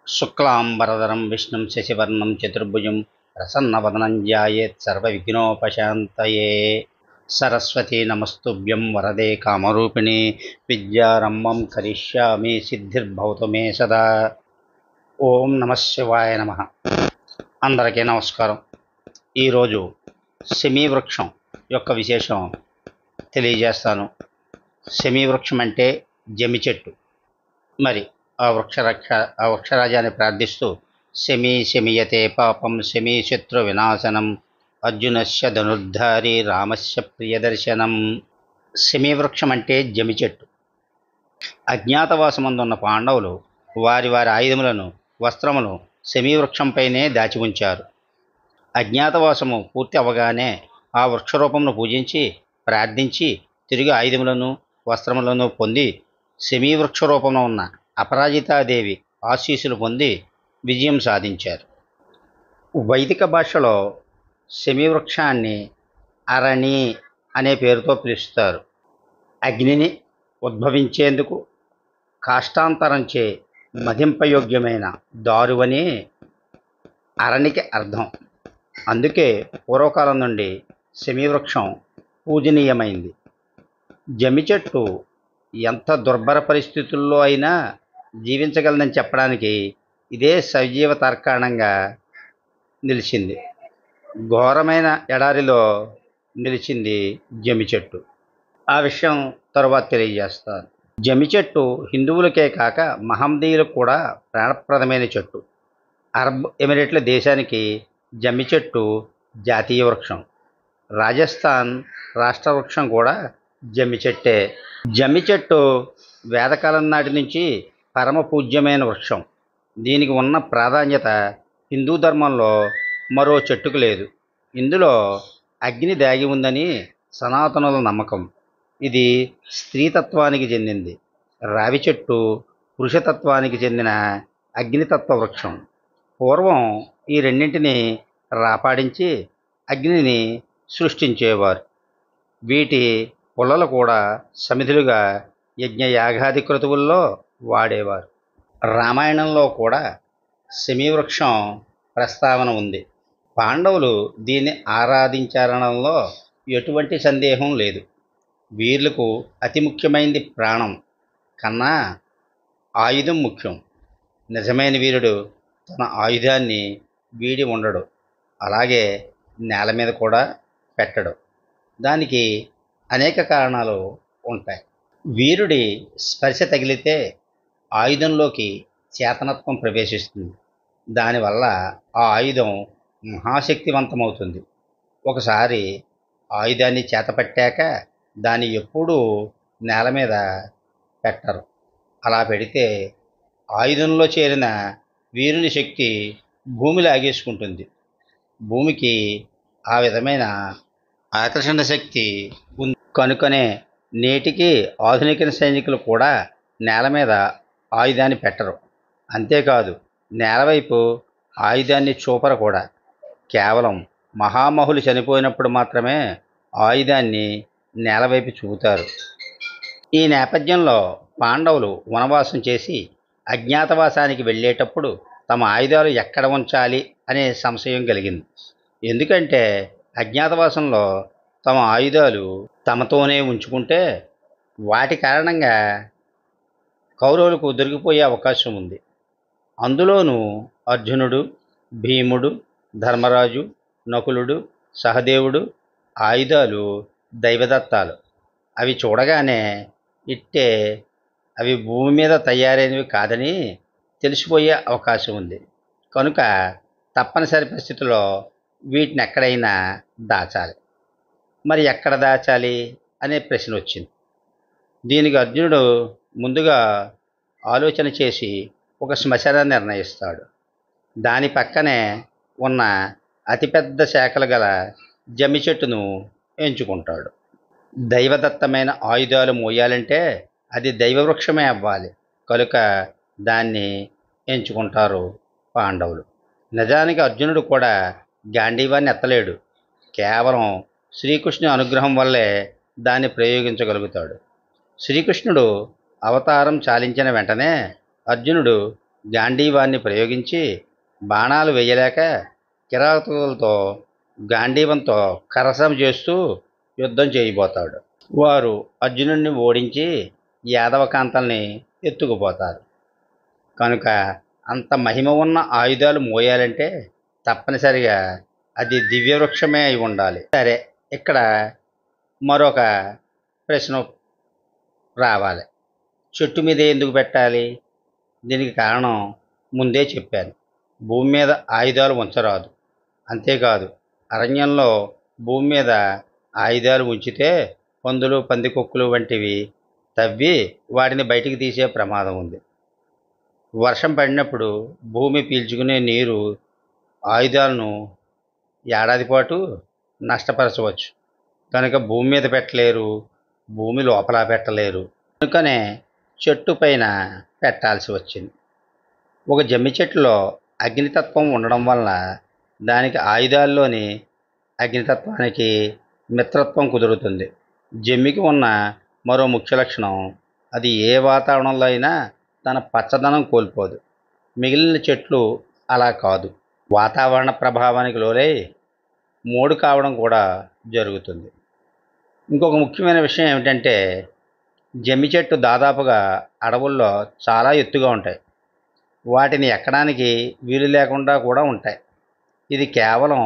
శుక్లాంబరధరం విష్ణుం శశివర్ణం చతుర్భుజం ప్రసన్నవదనం ధ్యాయేత్ సర్వవిఘ్నోపశాంతయే. సరస్వతీ నమస్తుభ్యం వరదే కామరూపిణి విద్యారంభం కరిష్యామి సిద్ధిర్భవతు మే సదా. ఓం నమ శివాయ నమ. అందరికీ నమస్కారం. ఈరోజు శమీవృక్షం యొక్క విశేషం తెలియజేస్తాను. శమీవృక్షం అంటే జమి చెట్టు. మరి ఆ వృక్షరాజాన్ని ప్రార్థిస్తూ శమీ శమీయతే పాపం శమీ శత్రు వినాశనం అర్జునస్య ధనుర్ధారి రామస్య ప్రియదర్శనం. శమీవృక్షం అంటే జమి చెట్టు. అజ్ఞాతవాసమందున్న పాండవులు వారి వారి ఆయుధములను వస్త్రమును శమీవృక్షంపైనే దాచి ఉంచారు. అజ్ఞాతవాసము పూర్తి అవగానే ఆ వృక్షరూపమును పూజించి ప్రార్థించి తిరిగి ఆయుధములను వస్త్రములను పొంది శమీవృక్ష రూపంలో ఉన్న అపరాజితాదేవి ఆశీస్సులు పొంది విజయం సాధించారు. వైదిక భాషలో శమీవృక్షాన్ని అరణి అనే పేరుతో పిలుస్తారు. అగ్నిని ఉద్భవించేందుకు కాష్టాంతరంచే మదింపయోగ్యమైన దారువని అరణికి అర్థం. అందుకే పూర్వకాలం నుండి శమీవృక్షం పూజనీయమైంది. జమి చెట్టు ఎంత దుర్భర పరిస్థితుల్లో అయినా జీవించగలదని చెప్పడానికి ఇదే సజీవ తర్కాణంగా నిలిచింది. ఘోరమైన ఎడారిలో నిలిచింది జమి చెట్టు. ఆ విషయం తరువాత తెలియజేస్తాను. జమి చెట్టు హిందువులకే కాక మహమ్మదీయులకు కూడా ప్రాణప్రదమైన చెట్టు. అరబ్ ఎమిరేట్ల దేశానికి జమి చెట్టు జాతీయ వృక్షం. రాజస్థాన్ రాష్ట్ర వృక్షం కూడా జమి చెట్టే. జమి చెట్టు వేదకాలం నాటి నుంచి పరమ పూజ్యమైన వృక్షం. దీనికి ఉన్న ప్రాధాన్యత హిందూ ధర్మంలో మరో చెట్టుకు లేదు. ఇందులో అగ్ని దాగి ఉందని సనాతనుల నమ్మకం. ఇది స్త్రీతత్వానికి చెందింది. రావి చెట్టు పురుషతత్వానికి చెందిన అగ్నితత్వ వృక్షం. పూర్వం ఈ రెండింటిని రాపాడించి అగ్నిని సృష్టించేవారు. వీటి పుల్లలు కూడా సమిధులుగా యజ్ఞయాగాది క్రతువుల్లో వాడేవారు. రామాయణంలో కూడా శమీవృక్షం ప్రస్తావన ఉంది. పాండవులు దీన్ని ఆరాధించారనడంలో ఎటువంటి సందేహం లేదు. వీరులకు అతి ముఖ్యమైనది ప్రాణం కన్నా ఆయుధం ముఖ్యం. నిజమైన వీరుడు తన ఆయుధాన్ని వీడి ఉండడు, అలాగే నేల మీద కూడా పెట్టడు. దానికి అనేక కారణాలు ఉంటాయి. వీరుడి స్పర్శ తగిలితే ఆయుధంలోకి చేతనత్వం ప్రవేశిస్తుంది. దానివల్ల ఆ ఆయుధం మహాశక్తివంతమవుతుంది. ఒకసారి ఆయుధాన్ని చేతపట్టాక దాన్ని ఎప్పుడూ నేల మీద పెట్టరు. అలా పెడితే ఆయుధంలో చేరిన వీరుని శక్తి భూమి లాగేసుకుంటుంది. భూమికి ఆ విధమైన ఆకర్షణ శక్తి ఉంది. కనుకనే నేటికి ఆధునిక సైనికులు కూడా నేల మీద ఆయుధాన్ని పెట్టరు. అంతేకాదు, నేలవైపు ఆయుధాన్ని చూపరు కూడా. కేవలం మహామహులు చనిపోయినప్పుడు మాత్రమే ఆయుధాన్ని నేలవైపు చూపుతారు. ఈ నేపథ్యంలో పాండవులు వనవాసం చేసి అజ్ఞాతవాసానికి వెళ్ళేటప్పుడు తమ ఆయుధాలు ఎక్కడ ఉంచాలి అనే సంశయం కలిగింది. ఎందుకంటే అజ్ఞాతవాసంలో తమ ఆయుధాలు తమతోనే ఉంచుకుంటే వాటి కారణంగా కౌరవులకు దొరికిపోయే అవకాశం ఉంది. అందులోనూ అర్జునుడు, భీముడు, ధర్మరాజు, నకులుడు, సహదేవుడు ఆయుధాలు దైవదత్తాలు. అవి చూడగానే ఇట్టే అవి భూమి మీద తయారైనవి కాదని తెలిసిపోయే అవకాశం ఉంది. కనుక తప్పనిసరి పరిస్థితుల్లో వీటిని ఎక్కడైనా దాచాలి. మరి ఎక్కడ దాచాలి అనే ప్రశ్న వచ్చింది. దీనికి అర్జునుడు ముందుగా ఆలోచన చేసి ఒక శ్మశానాన్ని నిర్ణయిస్తాడు. దాని పక్కనే ఉన్న అతిపెద్ద శాఖలు గల జమి చెట్టును ఎంచుకుంటాడు. దైవదత్తమైన ఆయుధాలు మోయాలంటే అది దైవవృక్షమే అవ్వాలి. కనుక దాన్ని ఎంచుకుంటారు పాండవులు. నిజానికి అర్జునుడు కూడా గాంధీవాన్ని ఎత్తలేడు. కేవలం శ్రీకృష్ణుని అనుగ్రహం వల్లే దాన్ని ప్రయోగించగలుగుతాడు. శ్రీకృష్ణుడు అవతారం చాలించిన వెంటనే అర్జునుడు గాంధీవాన్ని ప్రయోగించి బాణాలు వేయలేక కిరాతకులతో గాంధీవంతో కరసం చేస్తూ యుద్ధం చేయబోతాడు. వారు అర్జునుడిని ఓడించి యాదవకాంతల్ని ఎత్తుకుపోతారు. కనుక అంత మహిమ ఉన్న ఆయుధాలు మోయాలంటే తప్పనిసరిగా అది దివ్యవృక్షమే అయి ఉండాలి. సరే, ఇక్కడ మరొక ప్రశ్న రావాలి. చెట్టు మీద ఎందుకు పెట్టాలి? దీనికి కారణం ముందే చెప్పాను. భూమి మీద ఆయుధాలు ఉంచరాదు. అంతేకాదు, అరణ్యంలో భూమి మీద ఆయుధాలు ఉంచితే పందులు, పందికొక్కులు వంటివి తవ్వి వాటిని బయటికి తీసే ప్రమాదం ఉంది. వర్షం పడినప్పుడు భూమి పీల్చుకునే నీరు ఆయుధాలను ఏడాది పాటు నష్టపరచవచ్చు. కనుక భూమి మీద పెట్టలేరు, భూమి లోపల పెట్టలేరు. కనుకనే చెట్టు పైన పెట్టాల్సి వచ్చింది. ఒక జమ్మి చెట్టులో అగ్నితత్వం ఉండడం వలన దానికి ఆయుధాల్లోని అగ్నితత్వానికి మిత్రత్వం కుదురుతుంది. జమ్మికి ఉన్న మరో ముఖ్య లక్షణం, అది ఏ వాతావరణంలో అయినా తన పచ్చదనం కోల్పోదు. మిగిలిన చెట్లు అలా కాదు. వాతావరణ ప్రభావానికి లోనై మోడు కావడం కూడా జరుగుతుంది. ఇంకొక ముఖ్యమైన విషయం ఏమిటంటే, జమ్మి చెట్టు దాదాపుగా అడవుల్లో చాలా ఎత్తుగా ఉంటాయి. వాటిని ఎక్కడానికి వీలు లేకుండా కూడా ఉంటాయి. ఇది కేవలం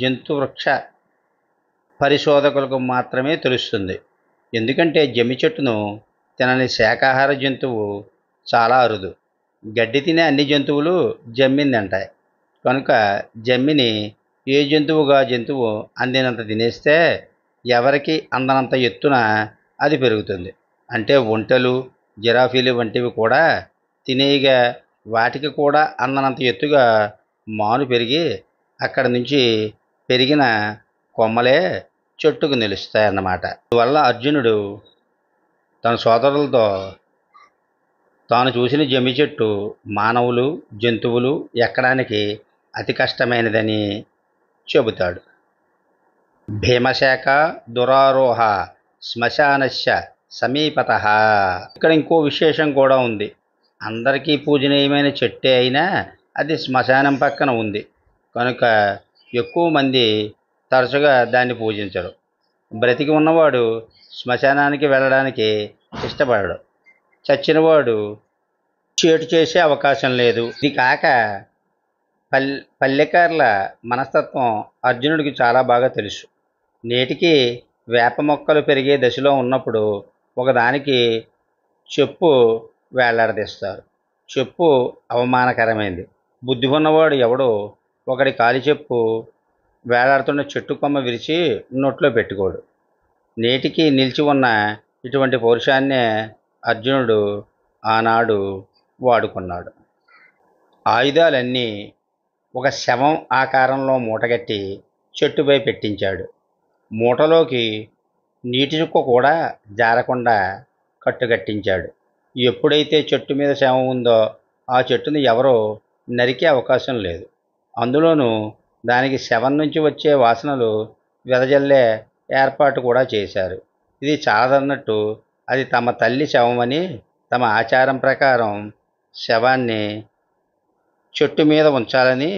జంతు వృక్ష పరిశోధకులకు మాత్రమే తెలుస్తుంది. ఎందుకంటే జమ్మి చెట్టును తినని శాకాహార జంతువు చాలా అరుదు. గడ్డి తినే అన్ని జంతువులు జమ్మిని తింటాయి. కనుక జమ్మిని ఏ జంతువు అందినంత తినేస్తే ఎవరికి అందనంత ఎత్తున అది పెరుగుతుంది. అంటే ఒంటెలు, జిరాఫీలు వంటివి కూడా తినేయగా వాటికి కూడా అందనంత ఎత్తుగా మాను పెరిగి అక్కడి నుంచి పెరిగిన కొమ్మలే చెట్టుకు నిలుస్తాయన్నమాట. అందువల్ల అర్జునుడు తన సోదరులతో తాను చూసిన జమ్మి చెట్టు మానవులు, జంతువులు ఎక్కడానికి అతి కష్టమైనదని చెబుతాడు. భీమశాఖ దురారోహ శ్మశానస్య సమీపతః. ఇక్కడ ఇంకో విశేషం కూడా ఉంది. అందరికీ పూజనీయమైన చెట్టే అయినా అది శ్మశానం పక్కన ఉంది. కనుక ఎక్కువ మంది తరచుగా దాన్ని పూజించరు. బ్రతికి ఉన్నవాడు శ్మశానానికి వెళ్ళడానికి ఇష్టపడడు. చచ్చినవాడు చేటు చేసే అవకాశం లేదు. ఇది కాక పల్లెకారుల మనస్తత్వం అర్జునుడికి చాలా బాగా తెలుసు. నేటికి వేప మొక్కలు పెరిగే దశలో ఉన్నప్పుడు ఒకదానికి చెప్పు వేలాడదీస్తారు. చెప్పు అవమానకరమైంది. బుద్ధి ఉన్నవాడు ఎవడో ఒకడి కాలి చెప్పు వేలాడుతున్న చెట్టు కొమ్మ విరిచి నోట్లో పెట్టుకోడు. నేటికి నిలిచి ఉన్న ఇటువంటి పౌరుషాన్నే అర్జునుడు ఆనాడు వాడుకున్నాడు. ఆయుధాలన్నీ ఒక శవం ఆకారంలో మూటగట్టి చెట్టుపై పెట్టించాడు. మూటలోకి నీటి చుక్క కూడా జారకుండా కట్టుకట్టించాడు. ఎప్పుడైతే చెట్టు మీద శవం ఉందో ఆ చెట్టుని ఎవరో నరికే అవకాశం లేదు. అందులోనూ దానికి శవం నుంచి వచ్చే వాసనలు వెదజల్లే ఏర్పాటు కూడా చేశారు. ఇది చాలదన్నట్టు అది తమ తల్లి శవమని తమ ఆచారం ప్రకారం శవాన్ని చెట్టు మీద ఉంచాలని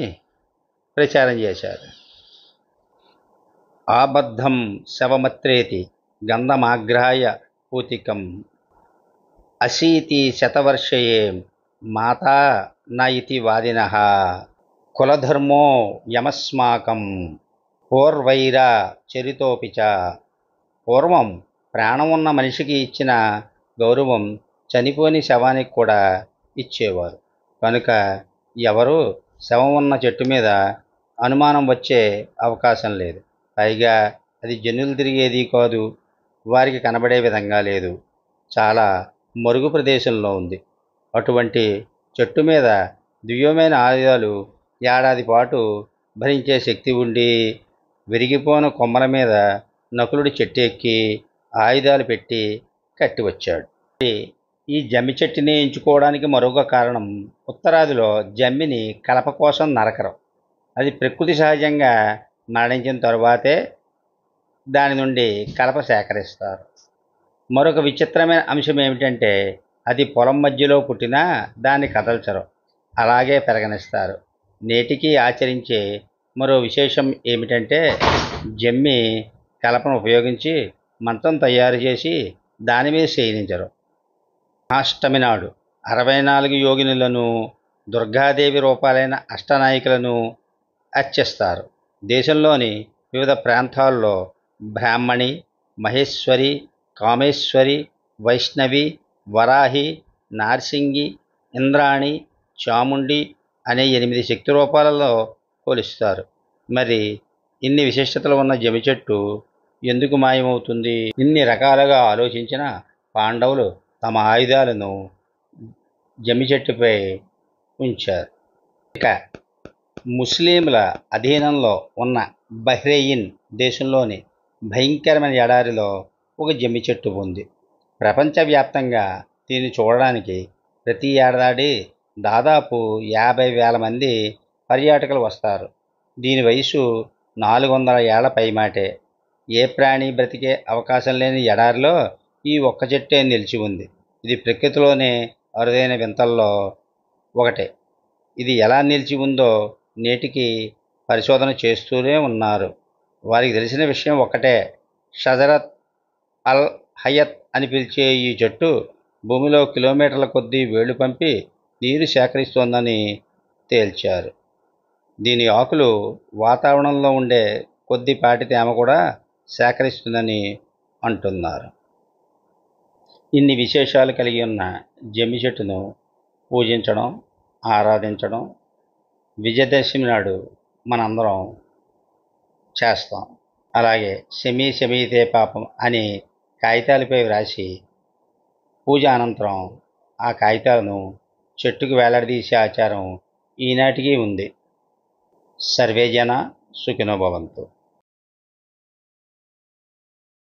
ప్రచారం చేశారు. ఆబద్ధం శవమత్రేతి గంధమాగ్రాయ పూతికం అశీతి శతవర్షయే మాతా న ఇతి వాదినః కులధర్మో యమస్మాకం పూర్వైరా చరితోపి చ. పూర్వం ప్రాణం ఉన్న మనిషికి ఇచ్చిన గౌరవం చనిపోని శవానికి కూడా ఇచ్చేవారు. కనుక ఎవరు శవం ఉన్న చెట్టు మీద అనుమానం వచ్చే అవకాశం లేదు. పైగా అది జనులు తిరిగేది కాదు, వారికి కనబడే విధంగా లేదు, చాలా మరుగు ప్రదేశంలో ఉంది. అటువంటి చెట్టు మీద దివ్యమైన ఆయుధాలు ఏడాది పాటు భరించే శక్తి ఉండి విరిగిపోయిన కొమ్మల మీద నకులుడి చెట్టు ఎక్కి ఆయుధాలు పెట్టి కట్టి వచ్చాడు. ఈ జమ్మి చెట్టుని ఎంచుకోవడానికి మరొక కారణం, ఉత్తరాదిలో జమ్మిని కలప కోసం నరకరు. అది ప్రకృతి సహజంగా మరణించిన తరువాతే దాని నుండి కలప సేకరిస్తారు. మరొక విచిత్రమైన అంశం ఏమిటంటే, అది పొలం మధ్యలో పుట్టినా దాన్ని కదల్చరు. అలాగే పెరగనిస్తారు. నేటికీ ఆచరించే మరో విశేషం ఏమిటంటే జమ్మి కలపను ఉపయోగించి మంత్రం తయారు చేసి దాని మీద శయనించరు. అష్టమి నాడు 64 యోగినులను, దుర్గాదేవి రూపాలైన అష్టనాయికలను అర్చిస్తారు. దేశంలోని వివిధ ప్రాంతాల్లో బ్రాహ్మణి, మహేశ్వరి, కామేశ్వరి, వైష్ణవి, వరాహి, నార్సింగి, ఇంద్రాణి, చాముండి అనే 8 శక్తి రూపాలలో కొలుస్తారు. మరి ఇన్ని విశిష్టతలు ఉన్న జమి చెట్టు ఎందుకు మాయమవుతుంది? ఇన్ని రకాలుగా ఆలోచించిన పాండవులు తమ ఆయుధాలను జమి చెట్టుపై ఉంచారు. ఇక ముస్లింల అధీనంలో ఉన్న బహ్రెయిన్ దేశంలోని భయంకరమైన ఎడారిలో ఒక జమ్మి చెట్టు ఉంది. ప్రపంచవ్యాప్తంగా దీన్ని చూడడానికి ప్రతి ఏడాది దాదాపు 50,000 మంది పర్యాటకులు వస్తారు. దీని వయసు 400 ఏళ్ల పైమాటే. ఏ ప్రాణి బ్రతికే అవకాశం లేని ఎడారిలో ఈ ఒక్క చెట్టే నిలిచి ఉంది. ఇది ప్రకృతిలోనే అరుదైన వింతల్లో ఒకటే. ఇది ఎలా నిలిచి ఉందో నేటికి పరిశోధన చేస్తూనే ఉన్నారు. వారికి తెలిసిన విషయం ఒక్కటే, షజరత్ అల్ హయత్ అని పిలిచే ఈ చెట్టు భూమిలో కిలోమీటర్ల కొద్దీ వేళ్లు పంపి నీరు సేకరిస్తోందని తేల్చారు. దీని ఆకులు వాతావరణంలో ఉండే కొద్దిపాటి తేమ కూడా సేకరిస్తుందని అంటున్నారు. ఇన్ని విశేషాలు కలిగి ఉన్న జమ్మి చెట్టును పూజించడం, ఆరాధించడం విజయదశమి నాడు మనందరం చేస్తాం. అలాగే శమీ శమీతే పాపం అని కాగితాలపై వ్రాసి పూజ అనంతరం ఆ కాగితాలను చెట్టుకు వేలాడదీసే ఆచారం ఈనాటికి ఉంది. సర్వే జన సుఖినో భవంతు.